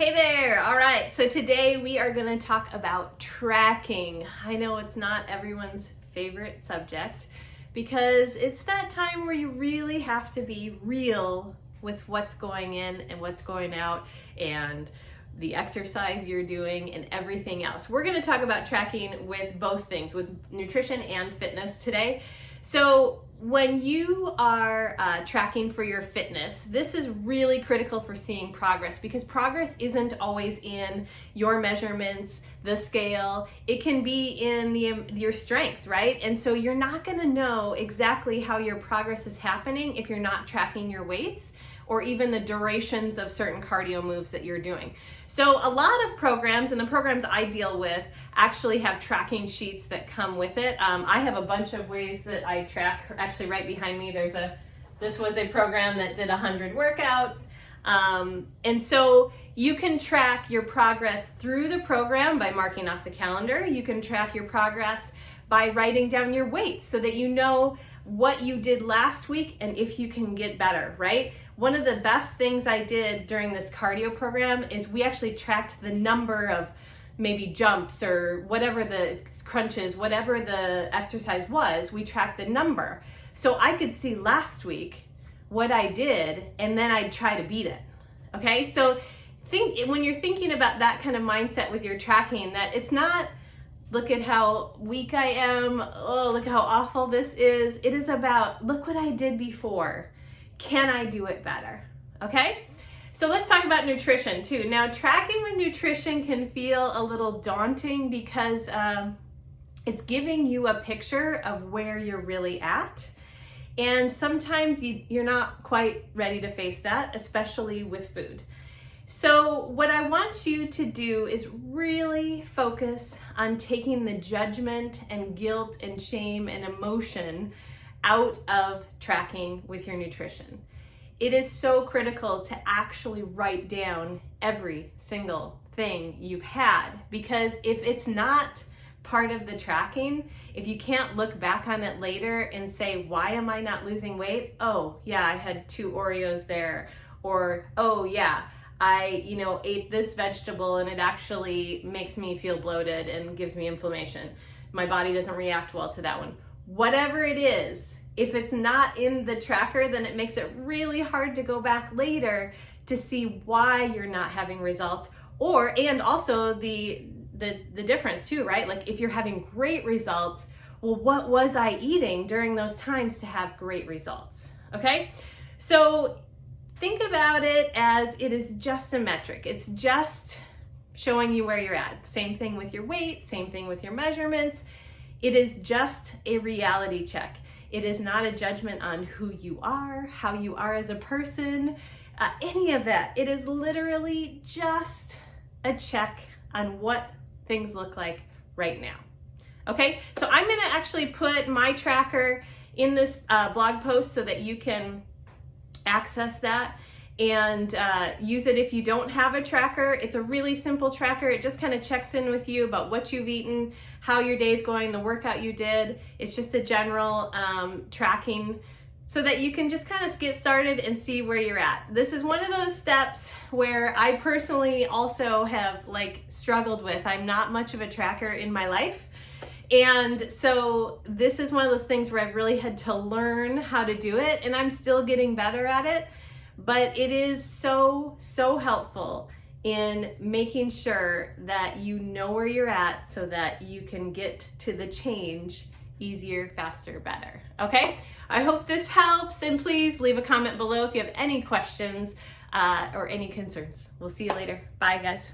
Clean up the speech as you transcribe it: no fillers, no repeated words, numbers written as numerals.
Hey there! All right, so today we are going to talk about tracking. I know it's not everyone's favorite subject because it's that time where you really have to be real with what's going in and what's going out and the exercise you're doing and everything else. We're going to talk about tracking with both things, with nutrition and fitness today. So when you are tracking for your fitness, this is really critical for seeing progress because progress isn't always in your measurements, the scale. It can be in your strength, right? And so you're not going to know exactly how your progress is happening if you're not tracking your weights or even the durations of certain cardio moves that you're doing. So a lot of programs, and the programs I deal with, actually have tracking sheets that come with it. I have a bunch of ways that I track. Actually, right behind me, this was a program that did 100 workouts. And so you can track your progress through the program by marking off the calendar. You can track your progress by writing down your weights so that you know what you did last week and if you can get better, right? One of the best things I did during this cardio program is we actually tracked the number of maybe jumps or whatever the crunches, whatever the exercise was, we tracked the number. So I could see last week what I did and then I'd try to beat it. Okay, so when you're thinking about that kind of mindset with your tracking, that it's not, look at how weak I am, oh, look how awful this is. It is about, look what I did before. Can I do it better? Okay? So let's talk about nutrition too. Now, tracking with nutrition can feel a little daunting because it's giving you a picture of where you're really at. And sometimes you're not quite ready to face that, especially with food. So what I want you to do is really focus on taking the judgment and guilt and shame and emotion out of tracking with your nutrition. It is so critical to actually write down every single thing you've had, because if it's not part of the tracking, if you can't look back on it later and say, why am I not losing weight? Oh yeah, I had 2 Oreos there. Or, oh yeah, I ate this vegetable and it actually makes me feel bloated and gives me inflammation. My body doesn't react well to that one. Whatever it is, if it's not in the tracker, then it makes it really hard to go back later to see why you're not having results, and also the difference too, right? Like if you're having great results, well, what was I eating during those times to have great results? Okay, so think about it as it is just a metric. It's just showing you where you're at. Same thing with your weight, same thing with your measurements. It is just a reality check. It is not a judgment on who you are, how you are as a person, any of that. It is literally just a check on what things look like right now. Okay, so I'm gonna actually put my tracker in this blog post so that you can access that and use it if you don't have a tracker. It's a really simple tracker. It just kind of checks in with you about what you've eaten, how your day's going, the workout you did. It's just a general tracking so that you can just kind of get started and see where you're at. This is one of those steps where I personally also have struggled with. I'm not much of a tracker in my life. And so this is one of those things where I've really had to learn how to do it, and I'm still getting better at it. But it is so, so helpful in making sure that you know where you're at so that you can get to the change easier, faster, better. Okay? I hope this helps, and please leave a comment below if you have any questions or any concerns. We'll see you later. Bye, guys.